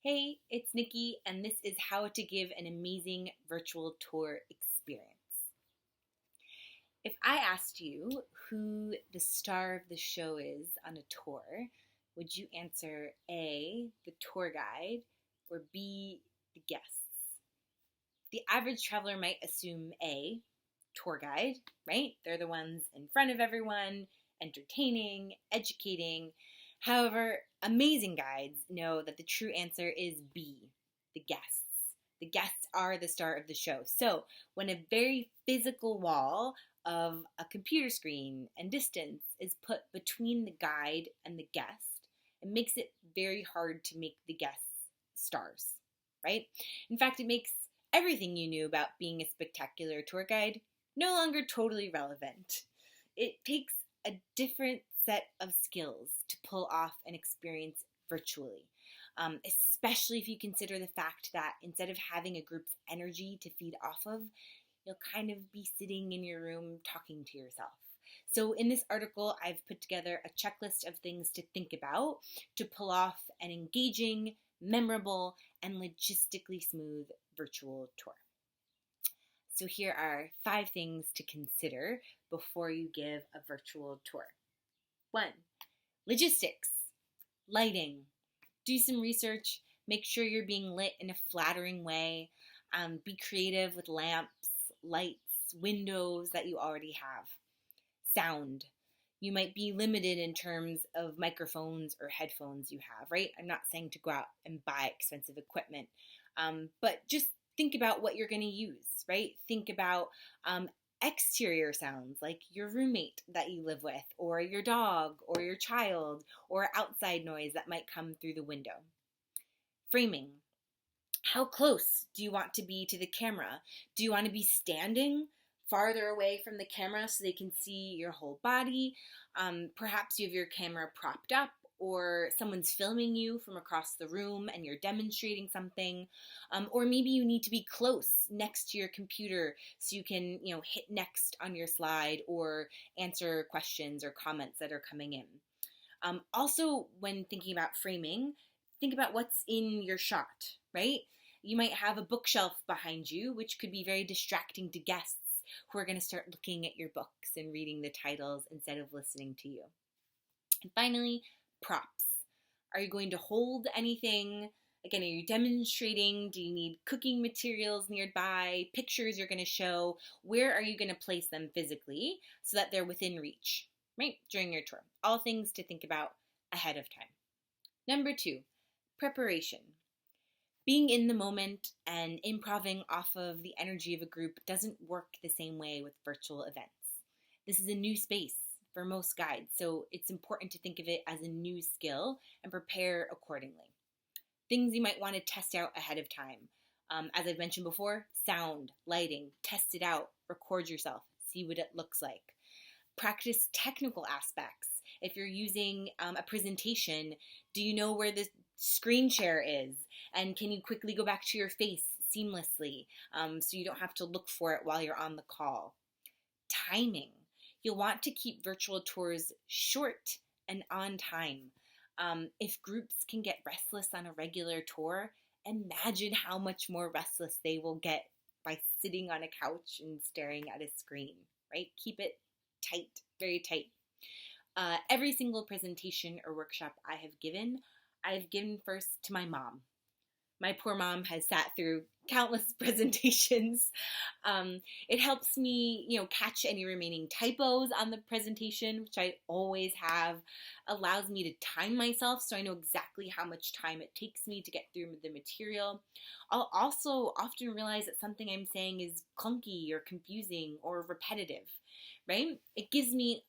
Hey, it's Nikki, and this is how to give an amazing virtual tour experience. If I asked you who the star of the show is on a tour, would you answer A, the tour guide, or B, the guests? The average traveler might assume A, tour guide, right? They're the ones in front of everyone, entertaining, educating. However, amazing guides know that the true answer is B, the guests. The guests are the star of the show. So, when a very physical wall of a computer screen and distance is put between the guide and the guest, it makes it very hard to make the guests stars, right? In fact, it makes everything you knew about being a spectacular tour guide no longer totally relevant. It takes a different set of skills to pull off an experience virtually, especially if you consider the fact that instead of having a group's energy to feed off of, you'll kind of be sitting in your room talking to yourself. So, in this article, I've put together a checklist of things to think about to pull off an engaging, memorable, and logistically smooth virtual tour. So here are 5 things to consider before you give a virtual tour. 1. Logistics. Lighting. Do some research. Make sure you're being lit in a flattering way. Be creative with lamps, lights, windows that you already have. Sound. You might be limited in terms of microphones or headphones you have, right? I'm not saying to go out and buy expensive equipment, but just think about what you're going to use, right? Think about exterior sounds like your roommate that you live with, or your dog, or your child, or outside noise that might come through the window. Framing. How close do you want to be to the camera? Do you want to be standing farther away from the camera so they can see your whole body? Perhaps you have your camera propped up, or someone's filming you from across the room and you're demonstrating something. Or maybe you need to be close next to your computer so you can, hit next on your slide or answer questions or comments that are coming in. Also, when thinking about framing, think about what's in your shot, right? You might have a bookshelf behind you, which could be very distracting to guests who are going to start looking at your books and reading the titles instead of listening to you. And finally, props. Are you going to hold anything? Again, are you demonstrating? Do you need cooking materials nearby? Pictures you're going to show? Where are you going to place them physically so that they're within reach, right, during your tour? All things to think about ahead of time. Number 2, preparation. Being in the moment and improving off of the energy of a group doesn't work the same way with virtual events. This is a new space for most guides, so it's important to think of it as a new skill and prepare accordingly. Things you might want to test out ahead of time. As I've mentioned before, sound, lighting, test it out, record yourself, see what it looks like. Practice technical aspects. If you're using a presentation, do you know where the screen share is? And can you quickly go back to your face seamlessly so you don't have to look for it while you're on the call? Timing. You'll want to keep virtual tours short and on time. If groups can get restless on a regular tour, imagine how much more restless they will get by sitting on a couch and staring at a screen, right? Keep it tight, very tight. Every single presentation or workshop I've given first to my mom. My poor mom has sat through countless presentations. It helps me, catch any remaining typos on the presentation, which I always have. Allows me to time myself so I know exactly how much time it takes me to get through the material. I'll also often realize that something I'm saying is clunky or confusing or repetitive, right? It gives me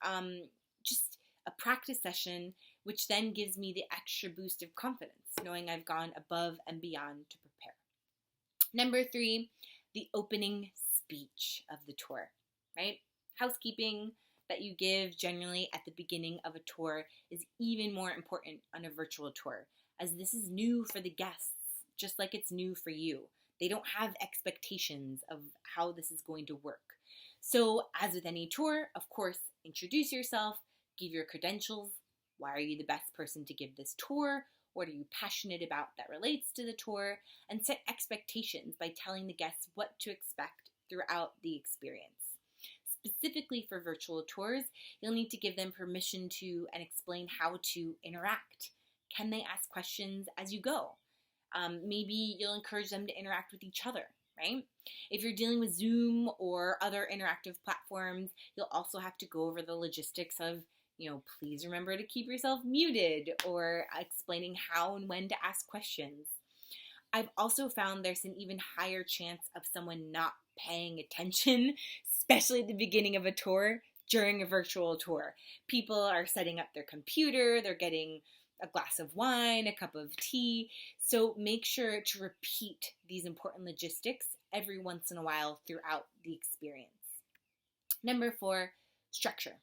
just a practice session, which then gives me the extra boost of confidence, knowing I've gone above and beyond to prepare. Number 3, the opening speech of the tour, right? Housekeeping that you give generally at the beginning of a tour is even more important on a virtual tour, as this is new for the guests, just like it's new for you. They don't have expectations of how this is going to work. So, as with any tour, of course, introduce yourself, give your credentials. Why are you the best person to give this tour? What are you passionate about that relates to the tour? And set expectations by telling the guests what to expect throughout the experience. Specifically for virtual tours, you'll need to give them permission to and explain how to interact. Can they ask questions as you go? Maybe you'll encourage them to interact with each other, right? If you're dealing with Zoom or other interactive platforms, you'll also have to go over the logistics of, please remember to keep yourself muted, or explaining how and when to ask questions. I've also found there's an even higher chance of someone not paying attention, especially at the beginning of a tour, during a virtual tour. People are setting up their computer, they're getting a glass of wine, a cup of tea. So make sure to repeat these important logistics every once in a while throughout the experience. Number 4, structure.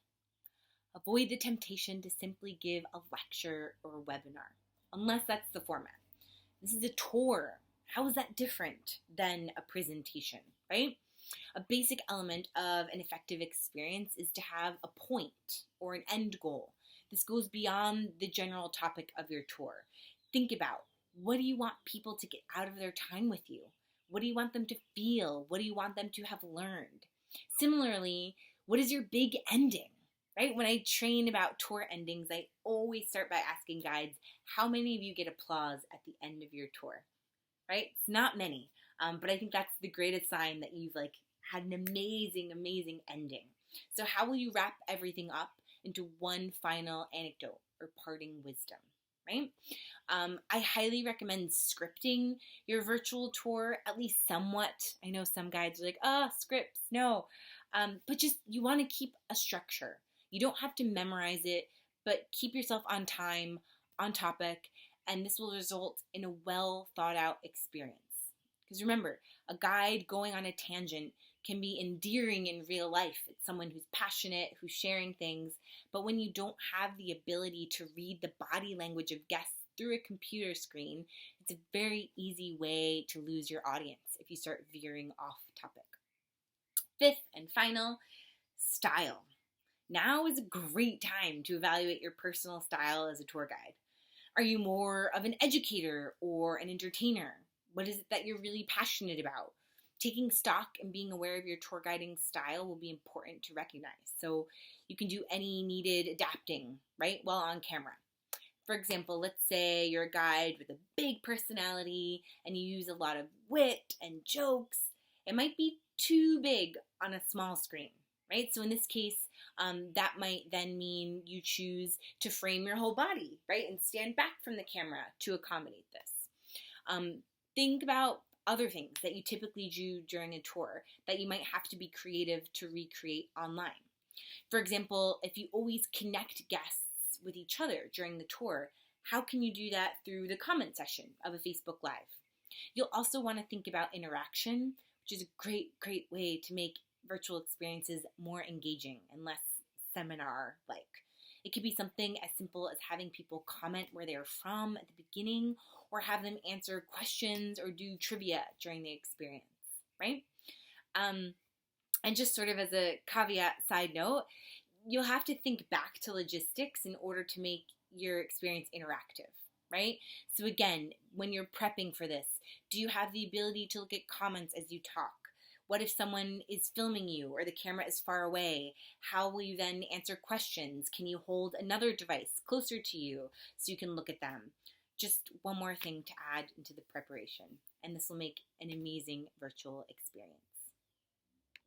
Avoid the temptation to simply give a lecture or a webinar, unless that's the format. This is a tour. How is that different than a presentation, right? A basic element of an effective experience is to have a point or an end goal. This goes beyond the general topic of your tour. Think about, what do you want people to get out of their time with you? What do you want them to feel? What do you want them to have learned? Similarly, what is your big ending? Right? When I train about tour endings, I always start by asking guides, how many of you get applause at the end of your tour? Right? It's not many, but I think that's the greatest sign that you've had an amazing, amazing ending. So how will you wrap everything up into one final anecdote or parting wisdom? Right? I highly recommend scripting your virtual tour, at least somewhat. I know some guides are like, scripts, no. But just, you want to keep a structure. You don't have to memorize it, but keep yourself on time, on topic, and this will result in a well thought out experience. Because remember, a guide going on a tangent can be endearing in real life. It's someone who's passionate, who's sharing things, but when you don't have the ability to read the body language of guests through a computer screen, it's a very easy way to lose your audience if you start veering off topic. 5th and final, style. Now is a great time to evaluate your personal style as a tour guide. Are you more of an educator or an entertainer? What is it that you're really passionate about? Taking stock and being aware of your tour guiding style will be important to recognize. So you can do any needed adapting, right, while on camera. For example, let's say you're a guide with a big personality and you use a lot of wit and jokes. It might be too big on a small screen. Right? So in this case, that might then mean you choose to frame your whole body, right? And stand back from the camera to accommodate this. Think about other things that you typically do during a tour that you might have to be creative to recreate online. For example, if you always connect guests with each other during the tour, how can you do that through the comment section of a Facebook Live? You'll also want to think about interaction, which is a great, great way to make virtual experiences more engaging and less seminar-like. It could be something as simple as having people comment where they're from at the beginning, or have them answer questions or do trivia during the experience, right? And just sort of as a caveat side note, you'll have to think back to logistics in order to make your experience interactive, right? So again, when you're prepping for this, do you have the ability to look at comments as you talk? What if someone is filming you or the camera is far away? How will you then answer questions? Can you hold another device closer to you so you can look at them? Just one more thing to add into the preparation, and this will make an amazing virtual experience.